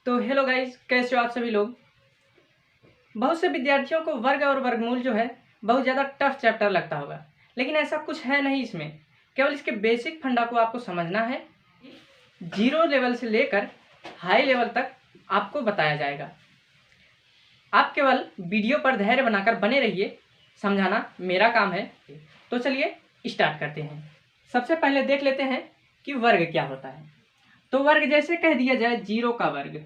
तो hello guys, कैसे हो आप सभी लोग। बहुत से विद्यार्थियों को वर्ग और वर्गमूल जो है बहुत ज़्यादा टफ चैप्टर लगता होगा, लेकिन ऐसा कुछ है नहीं इसमें। केवल इसके बेसिक फंडा को आपको समझना है। जीरो लेवल से लेकर हाई लेवल तक आपको बताया जाएगा। आप केवल वीडियो पर धैर्य बनाकर बने रहिए, समझाना मेरा काम है। तो चलिए स्टार्ट करते हैं। सबसे पहले देख लेते हैं कि वर्ग क्या होता है। तो वर्ग जैसे कह दिया जाए जीरो का वर्ग,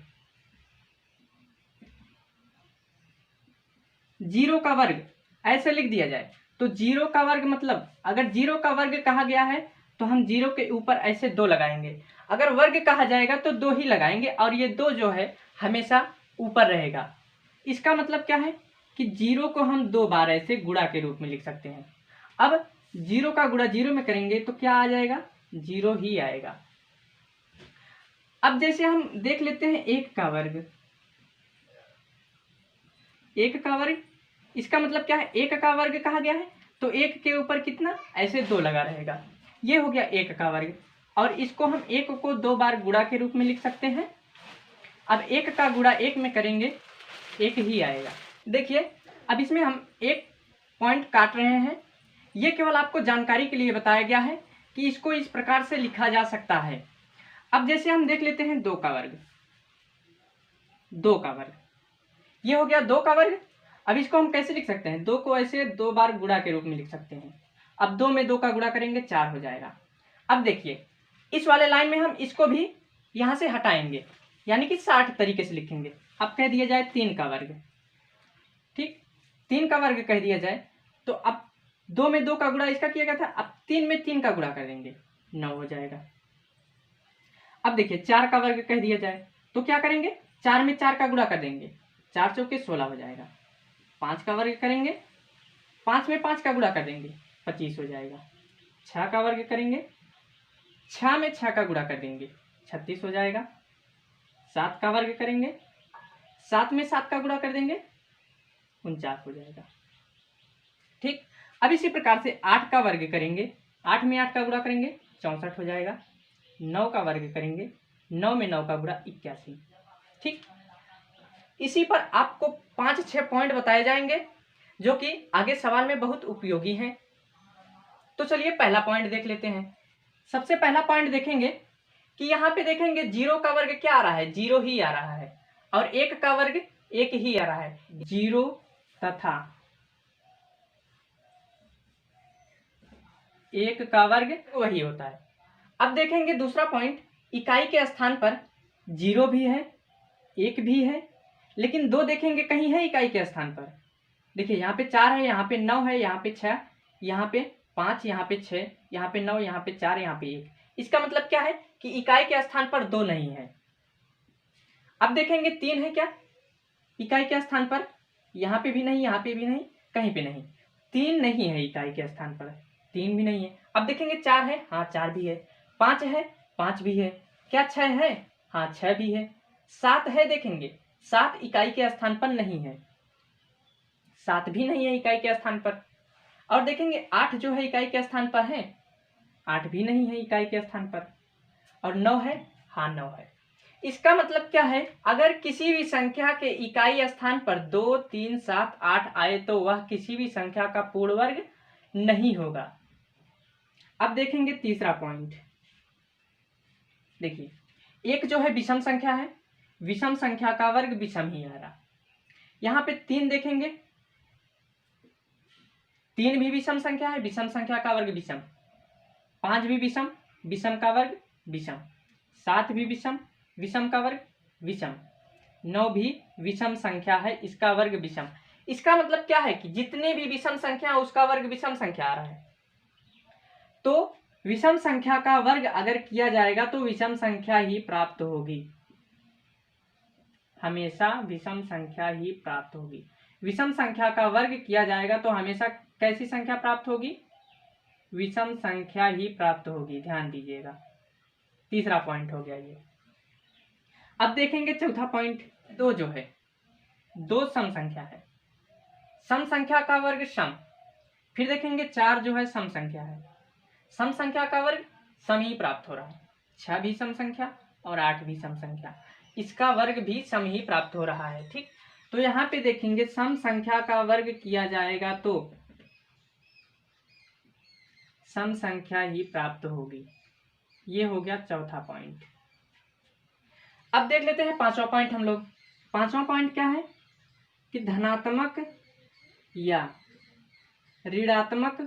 जीरो का वर्ग ऐसे लिख दिया जाए तो जीरो का वर्ग मतलब अगर जीरो का वर्ग कहा गया है तो हम जीरो के ऊपर ऐसे दो लगाएंगे। अगर वर्ग कहा जाएगा तो दो ही लगाएंगे और ये दो जो है हमेशा ऊपर रहेगा। इसका मतलब क्या है कि जीरो को हम दो बार ऐसे गुणा के रूप में लिख सकते हैं। अब जीरो का गुणा जीरो में करेंगे तो क्या आ जाएगा, जीरो ही आएगा। अब जैसे हम देख लेते हैं एक का वर्ग, एक का वर्ग इसका मतलब क्या है, एक का वर्ग कहा गया है तो एक के ऊपर कितना ऐसे दो लगा रहेगा। ये हो गया एक का वर्ग और इसको हम एक को दो बार गुणा के रूप में लिख सकते हैं। अब एक का गुणा एक में करेंगे एक ही आएगा। देखिए अब इसमें हम एक पॉइंट काट रहे हैं, ये केवल आपको जानकारी के लिए बताया गया है कि इसको इस प्रकार से लिखा जा सकता है। अब जैसे हम देख लेते हैं दो का वर्ग, दो का वर्ग ये हो गया दो का वर्ग। अब इसको हम कैसे लिख सकते हैं, दो को ऐसे दो बार गुणा के रूप में लिख सकते हैं। अब दो में दो का गुणा करेंगे चार हो जाएगा। अब देखिए इस वाले लाइन में हम इसको भी यहां से हटाएंगे, यानी कि 60 तरीके से लिखेंगे। अब कह दिया जाए तीन का वर्ग, ठीक, तीन का वर्ग कह दिया जाए तो अब दो में दो का गुणा इसका किया गया था, अब तीन में तीन का गुणा कर देंगे 9 हो जाएगा। अब देखिए चार का वर्ग कह दिया जाए तो क्या करेंगे, चार में चार का गुणा कर देंगे, चार चौके 16 हो जाएगा। पांच का वर्ग करेंगे, पांच में पांच का गुणा कर देंगे 25 हो जाएगा। छह का वर्ग करेंगे, छह में छह का गुणा कर देंगे 36 हो जाएगा। सात का वर्ग करेंगे, सात में सात का गुणा कर देंगे 49 हो जाएगा। ठीक, अब इसी प्रकार से आठ का वर्ग करेंगे, आठ में आठ का गुणा करेंगे 64 हो जाएगा। नौ का वर्ग करेंगे, नौ में नौ का गुणा 81। ठीक, इसी पर आपको 5-6 पॉइंट बताए जाएंगे जो कि आगे सवाल में बहुत उपयोगी हैं। तो चलिए पहला पॉइंट देख लेते हैं। सबसे पहला पॉइंट देखेंगे कि यहाँ पे देखेंगे जीरो का वर्ग क्या आ रहा है, जीरो ही आ रहा है और एक का वर्ग एक ही आ रहा है। जीरो तथा एक का वर्ग वही होता है। अब देखेंगे दूसरा पॉइंट, इकाई के स्थान पर जीरो भी है एक भी है, लेकिन दो देखेंगे कहीं है इकाई के स्थान पर। देखिए यहाँ पे 4 है, यहाँ पे 9 है, यहाँ पे 6, यहाँ पे 5, यहाँ पे 6, यहाँ पे 9, यहाँ पे 4, यहाँ पे 1। इसका मतलब क्या है कि इकाई के स्थान पर दो नहीं है। अब देखेंगे 3 है क्या इकाई के स्थान पर, यहाँ पे भी नहीं, यहाँ पे भी नहीं, कहीं पे नहीं, 3 नहीं है इकाई के स्थान पर, 3 भी नहीं है। अब देखेंगे 4 है, हाँ 4 भी है। 5 है, 5 भी है। क्या 6 है, हाँ 6 भी है। 7 है, देखेंगे 7 इकाई के स्थान पर नहीं है, 7 भी नहीं है इकाई के स्थान पर। और देखेंगे 8 जो है इकाई के स्थान पर है, 8 भी नहीं है इकाई के स्थान पर। और 9 है, हाँ 9 है। इसका मतलब क्या है, अगर किसी भी संख्या के इकाई स्थान पर 2, 3, 7, 8 आए तो वह किसी भी संख्या का पूर्ण वर्ग नहीं होगा। अब देखेंगे तीसरा पॉइंट, देखिए एक जो है विषम संख्या है, विषम संख्या का वर्ग विषम ही आ रहा। यहाँ पे 3 देखेंगे, 3 भी विषम संख्या है, विषम संख्या का वर्ग विषम। 5 भी विषम, विषम का वर्ग विषम। 7 भी विषम, विषम का वर्ग विषम। 9 भी विषम संख्या है, इसका वर्ग विषम। इसका मतलब क्या है कि जितने भी विषम संख्या उसका वर्ग विषम संख्या आ रहा है। तो विषम संख्या का वर्ग अगर किया जाएगा तो विषम संख्या ही प्राप्त होगी, हमेशा विषम संख्या ही प्राप्त होगी। विषम संख्या का वर्ग किया जाएगा तो हमेशा कैसी संख्या प्राप्त होगी, विषम संख्या ही प्राप्त होगी, ध्यान दीजिएगा। तीसरा पॉइंट हो गया ये। अब देखेंगे चौथा पॉइंट, दो जो है दो सम संख्या है, सम संख्या का वर्ग सम। फिर देखेंगे 4 जो है सम संख्या है, सम संख्या का वर्ग सम ही प्राप्त हो रहा है। 6 भी सम संख्या और 8 भी सम संख्या। इसका वर्ग भी सम ही प्राप्त हो रहा है। ठीक, तो यहाँ पे देखेंगे सम संख्या का वर्ग किया जाएगा तो सम संख्या ही प्राप्त होगी। ये हो गया चौथा पॉइंट। अब देख लेते हैं पांचवा पॉइंट हम लोग। पांचवा पॉइंट क्या है कि धनात्मक या ऋणात्मक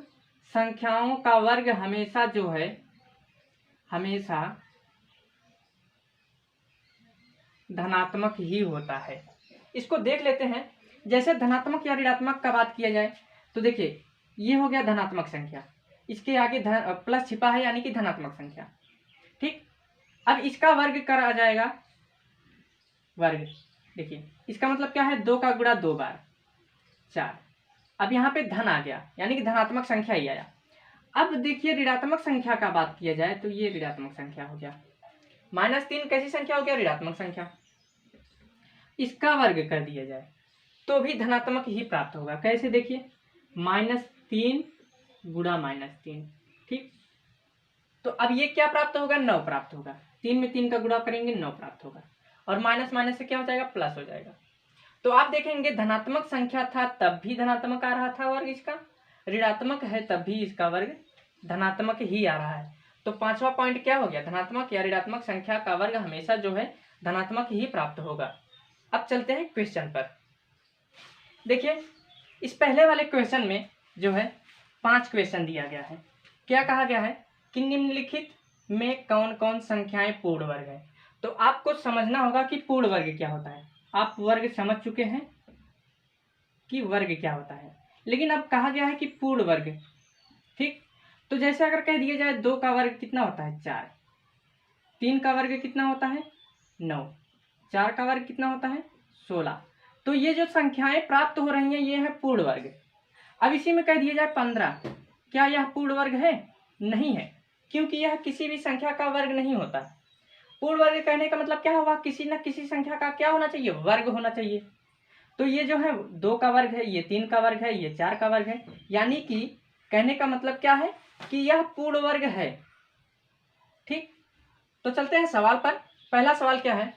संख्याओं का वर्ग हमेशा जो है हमेशा धनात्मक ही होता है। इसको देख लेते हैं। जैसे धनात्मक या ऋणात्मक का बात किया जाए तो देखिए ये हो गया धनात्मक संख्या, इसके आगे प्लस छिपा है यानी कि धनात्मक संख्या। ठीक, अब इसका वर्ग करा जाएगा। वर्ग देखिए इसका मतलब क्या है, 2 का गुणा 2 बार 4। अब यहाँ पे धन आ गया यानी कि धनात्मक संख्या ही आया। अब देखिए ऋणात्मक संख्या का बात किया जाए तो ये ऋणात्मक संख्या हो गया। -3 कैसी संख्या हो गया, ऋणात्मक संख्या। इसका वर्ग कर दिया जाए तो भी धनात्मक ही प्राप्त होगा। कैसे देखिए, -3 गुणा -3। ठीक, तो अब ये क्या प्राप्त होगा, 9 प्राप्त होगा। 3 में 3 का गुणा करेंगे 9 प्राप्त होगा, और माइनस माइनस से क्या हो जाएगा, प्लस हो जाएगा। तो आप देखेंगे धनात्मक संख्या था तब भी धनात्मक आ रहा था वर्ग इसका, ऋणात्मक है तब भी इसका वर्ग धनात्मक ही आ रहा है। तो पांचवा पॉइंट क्या हो गया, धनात्मक या ऋणात्मक संख्या का वर्ग हमेशा जो है धनात्मक ही प्राप्त होगा। अब चलते हैं क्वेश्चन पर। देखिए इस पहले वाले क्वेश्चन में जो है 5 क्वेश्चन दिया गया है। क्या कहा गया है कि निम्नलिखित में कौन कौन संख्याएं पूर्ण वर्ग है। तो आपको समझना होगा कि पूर्ण वर्ग क्या होता है। आप वर्ग समझ चुके हैं कि वर्ग क्या होता है, लेकिन अब कहा गया है कि पूर्ण वर्ग। ठीक, तो जैसे अगर कह दिया जाए 2 का वर्ग कितना होता है 4, 3 का वर्ग कितना होता है 9, 4 का वर्ग कितना होता है 16। तो ये जो संख्याएं प्राप्त हो रही हैं ये है पूर्ण वर्ग। अब इसी में कह दिया जाए 15, क्या यह पूर्ण वर्ग है, नहीं है, क्योंकि यह किसी भी संख्या का वर्ग नहीं होता। पूर्ण वर्ग कहने का मतलब क्या हुआ, किसी न किसी संख्या का क्या होना चाहिए, वर्ग होना चाहिए। तो ये जो है 2 का वर्ग है, ये 3 का वर्ग है, ये 4 का वर्ग है, यानी कि कहने का मतलब क्या है कि यह पूर्ण वर्ग है। ठीक, तो चलते हैं सवाल पर। पहला सवाल क्या है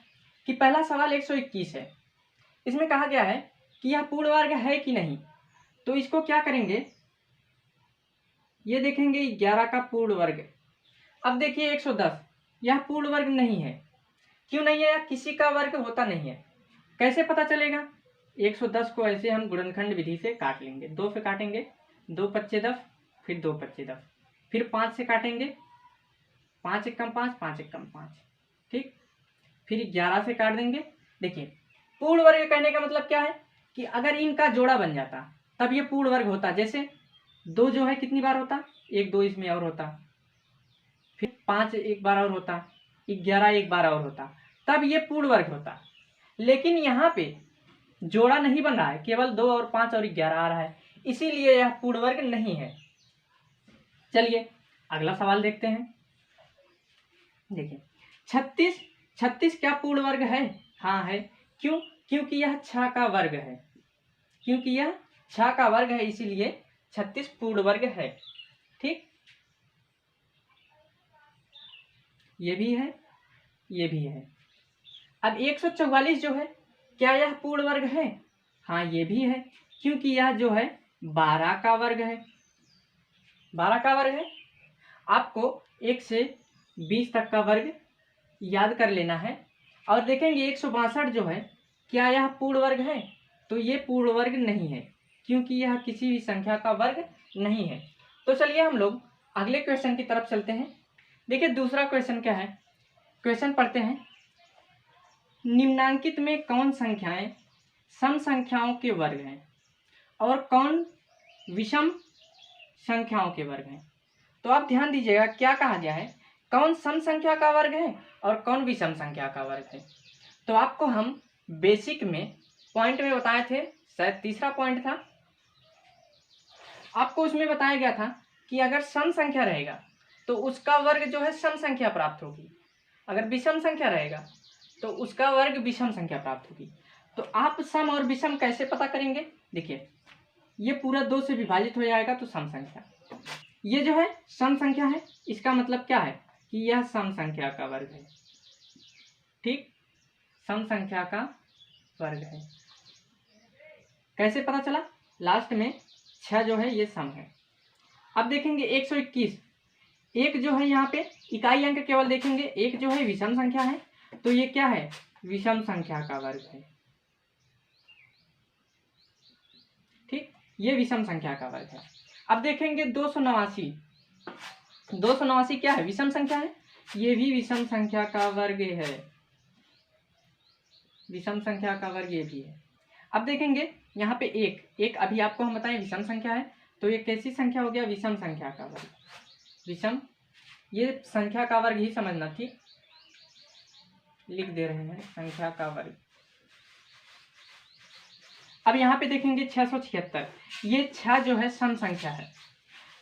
कि पहला सवाल 121 है। इसमें कहा गया है कि यह पूर्ण वर्ग है कि नहीं। तो इसको क्या करेंगे, ये देखेंगे 11 का पूर्ण वर्ग। अब देखिए 110, यह पूर्ण वर्ग नहीं है। क्यों नहीं है, यह किसी का वर्ग होता नहीं है। कैसे पता चलेगा, 110 को ऐसे हम गुणनखंड विधि से काट लेंगे। 2 से काटेंगे, 2 पच्चे 10, फिर 2 पच्चे 10, फिर 5 से काटेंगे, 5 एकम 5, 5 एकम 5। ठीक, फिर 11 से काट देंगे। देखिए पूर्ण वर्ग कहने का मतलब क्या है कि अगर इनका जोड़ा बन जाता तब ये पूर्ण वर्ग होता। जैसे 2 जो है कितनी बार होता, 1 2 इसमें और होता, फिर 5 एक बार और होता, 11 एक बार और होता, तब ये पूर्ण वर्ग होता। लेकिन यहाँ पे जोड़ा नहीं बन रहा है, केवल 2 और 5 और 11 आ रहा है, इसीलिए यह पूर्ण वर्ग नहीं है। चलिए अगला सवाल देखते हैं। देखिए 36 क्या पूर्ण वर्ग है, हाँ है। क्यों, क्योंकि यह 6 का वर्ग है, क्योंकि यह 6 का वर्ग है, इसीलिए 36 पूर्ण वर्ग है। ठीक, ये भी है, ये भी है। अब 144 जो है, क्या यह पूर्ण वर्ग है, हाँ ये भी है, क्योंकि यह जो है 12 का वर्ग है। 12 का वर्ग है। आपको 1 से 20 तक का वर्ग याद कर लेना है। और देखेंगे 162 जो है, क्या यह पूर्ण वर्ग है, तो ये पूर्ण वर्ग नहीं है, क्योंकि यह किसी भी संख्या का वर्ग नहीं है। तो चलिए हम लोग अगले क्वेश्चन की तरफ चलते हैं। देखिए दूसरा क्वेश्चन क्या है, क्वेश्चन पढ़ते हैं। निम्नांकित में कौन संख्याएं सम संख्याओं के वर्ग हैं और कौन विषम संख्याओं के वर्ग हैं। तो आप ध्यान दीजिएगा क्या कहा गया है, कौन सम संख्या का वर्ग है और कौन विषम संख्या का वर्ग है। तो आपको हम बेसिक में पॉइंट में बताए थे, शायद तीसरा पॉइंट था, आपको उसमें बताया गया था कि अगर सम संख्या रहेगा तो उसका वर्ग जो है सम संख्या प्राप्त होगी, अगर विषम संख्या रहेगा तो उसका वर्ग विषम संख्या प्राप्त होगी। तो आप सम और विषम कैसे पता करेंगे, देखिए ये पूरा 2 से विभाजित हो जाएगा तो सम संख्या, ये जो है सम संख्या है, इसका मतलब क्या है कि यह सम संख्या का वर्ग है। ठीक, सम संख्या का वर्ग है। कैसे पता चला? लास्ट में 6 जो है ये सम है। अब देखेंगे 121, एक जो है यहाँ पे इकाई अंक केवल देखेंगे, एक जो है विषम संख्या है, तो ये क्या है? विषम संख्या का वर्ग है। ठीक, ये विषम संख्या का वर्ग है। अब देखेंगे 289, 289 क्या है? विषम संख्या है, ये भी विषम संख्या का वर्ग है, विषम संख्या का वर्ग ये भी है। अब देखेंगे यहाँ पे एक अभी आपको हम बताएं विषम संख्या है, तो ये कैसी संख्या हो गया? विषम संख्या का वर्ग। विषम, ये संख्या का वर्ग ही समझना, ठीक, लिख दे रहे हैं संख्या का वर्ग। अब यहाँ पे देखेंगे 676, ये 6 जो है सम संख्या है,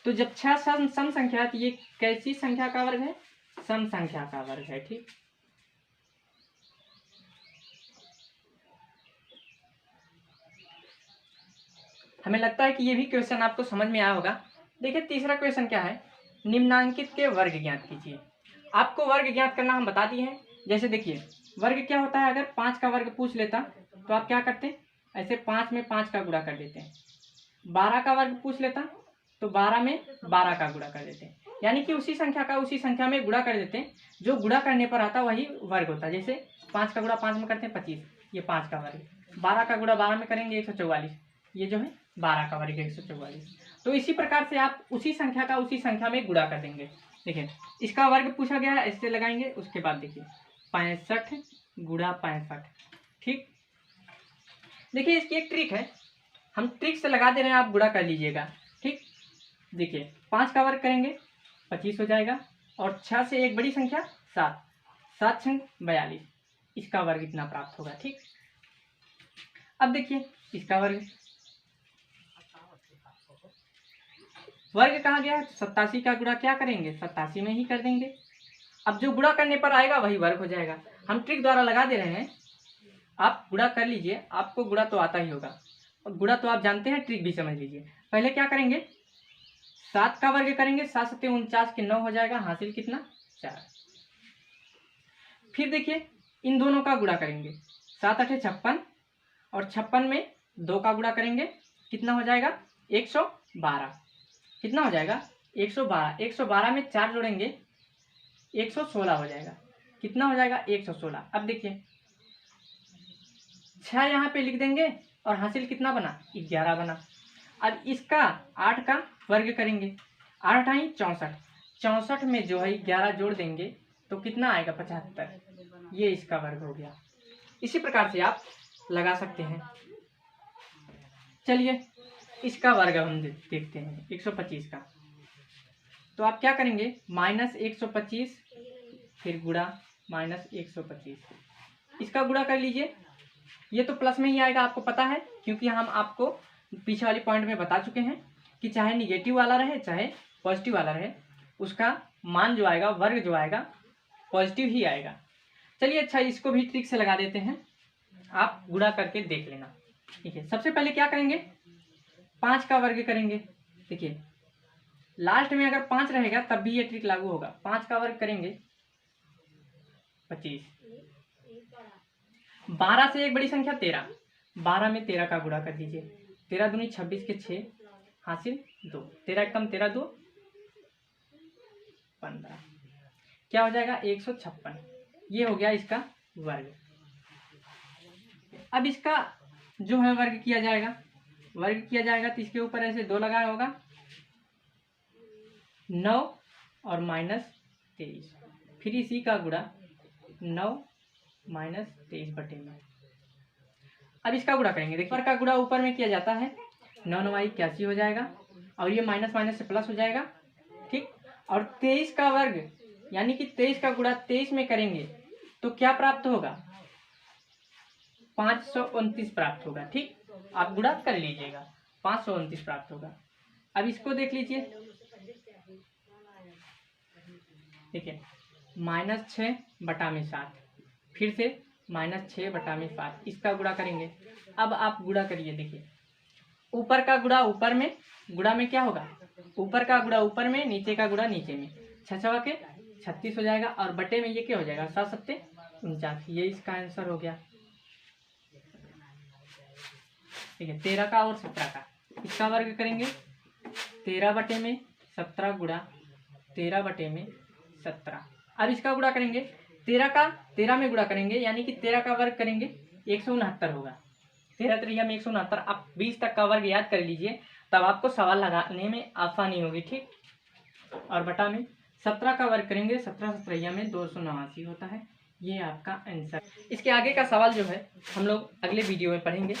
तो जब 6 सम संख्या है तो ये कैसी संख्या का वर्ग है? सम संख्या का वर्ग है। ठीक, हमें लगता है कि ये भी क्वेश्चन आपको समझ में आया होगा। देखिए तीसरा क्वेश्चन क्या है? निम्नांकित के वर्ग ज्ञात कीजिए। आपको वर्ग ज्ञात करना हम बता दिए हैं। जैसे देखिए वर्ग क्या होता है, अगर 5 का वर्ग पूछ लेता तो आप क्या करते? ऐसे 5 में 5 का गुणा कर देते हैं। 12 का वर्ग पूछ लेता तो 12 में 12 का गुणा कर देते हैं, यानी कि उसी संख्या का उसी संख्या में गुणा कर देते हैं, जो गुणा करने पर आता वही वर्ग होता है। जैसे 5 का गुणा 5 में करते हैं 25, ये 5 का वर्ग। 12 का गुणा 12 में करेंगे 144, ये जो है 12 का वर्ग 144। तो इसी प्रकार से आप उसी संख्या का उसी संख्या में गुणा कर देंगे। देखिए इसका वर्ग पूछा गया है, ऐसे लगाएंगे। उसके बाद देखिए 65 गुणा 65। ठीक, देखिए इसकी एक ट्रिक है, हम ट्रिक से लगा दे रहे हैं, आप गुणा कर लीजिएगा। ठीक, देखिए 5 का वर्ग करेंगे 25 हो जाएगा, और 6 से एक बड़ी संख्या 7, 7 छंग 42, इसका वर्ग इतना प्राप्त होगा। ठीक, अब देखिए इसका वर्ग कहा गया है, 87 का गुणा क्या करेंगे? 87 में ही कर देंगे। अब जो गुणा करने पर आएगा वही वर्ग हो जाएगा। हम ट्रिक द्वारा लगा दे रहे हैं, आप गुणा कर लीजिए, आपको गुणा तो आता ही होगा, और गुणा तो आप जानते हैं, ट्रिक भी समझ लीजिए। पहले क्या करेंगे? 7 का वर्ग करेंगे, 7 7 49 के 9 हो जाएगा, हासिल कितना? 4। फिर देखिए इन दोनों का गुणा करेंगे, 7 8 56, और 56 में 2 का गुणा करेंगे, कितना हो जाएगा? 112। कितना हो जाएगा? 112। 112 में 4 जोड़ेंगे 116 हो जाएगा। कितना हो जाएगा? 116। अब देखिए 6 यहाँ पे लिख देंगे, और हासिल कितना बना? 11 बना। अब इसका 8 का वर्ग करेंगे, 8 आई 64, 64 में जो है 11 जोड़ देंगे तो कितना आएगा? 75, ये इसका वर्ग हो गया। इसी प्रकार से आप लगा सकते हैं। चलिए इसका वर्ग हम देखते हैं, 125 का। तो आप क्या करेंगे? -125 फिर गुणा -125, इसका गुणा कर लीजिए। ये तो प्लस में ही आएगा, आपको पता है, क्योंकि हम आपको पीछे वाली पॉइंट में बता चुके हैं कि चाहे निगेटिव वाला रहे चाहे पॉजिटिव वाला रहे, उसका मान जो आएगा, वर्ग जो आएगा, पॉजिटिव ही आएगा। चलिए अच्छा, इसको भी ट्रिक से लगा देते हैं, आप गुणा करके देख लेना। ठीक है, सबसे पहले क्या करेंगे? 5 का वर्ग करेंगे। देखिए लास्ट में अगर 5 रहेगा तब भी ये ट्रिक लागू होगा। 5 का वर्ग करेंगे 25, 12 से एक बड़ी संख्या 13, 12 में 13 का गुणा कर दीजिए, 13 दूनी 26 के 6, हासिल 2, 13 एकम 13 2 15, क्या हो जाएगा? 156। ये हो गया इसका वर्ग। अब इसका जो है वर्ग किया जाएगा, तो इसके ऊपर ऐसे 2 लगाया होगा, 9 और -23, फिर इसी का गुणा 9 -23 बटे में। अब इसका गुणा करेंगे। देखिए ऊपर का गुणा ऊपर में किया जाता है, 9 9 81 हो जाएगा, और ये माइनस माइनस से प्लस हो जाएगा। ठीक, और 23 का वर्ग यानी कि 23 का गुणा 23 में करेंगे तो क्या प्राप्त होगा? 529 प्राप्त होगा। ठीक, आप गुणा कर लीजिएगा, 529 प्राप्त होगा। अब इसको देख लीजिए, देखिए -6 बटा में 7, फिर से -6 बटा में 7, इसका गुणा करेंगे। अब आप गुणा करिए। देखिए ऊपर का गुणा ऊपर में, गुणा में क्या होगा? ऊपर का गुणा ऊपर में, नीचे का गुणा नीचे में, 6 6 के 36 हो जाएगा, और बटे में ये क्या हो जाएगा? 7 7 49, ये इसका आंसर हो गया। ठीक है, 13 का और 17 का, इसका वर्ग करेंगे 13/17 गुणा 13/17। अब इसका गुणा करेंगे 13 का 13 में गुणा करेंगे, यानी कि 13 का वर्ग करेंगे 169 होगा। 13 त्रिया में 169। आप 20 तक का वर्ग याद कर लीजिए, तब आपको सवाल लगाने में आसानी होगी। ठीक, और बटा में 17 का वर्ग करेंगे, 17 सत्रैया में 289 होता है। ये आपका आंसर। इसके आगे का सवाल जो है हम लोग अगले वीडियो में पढ़ेंगे।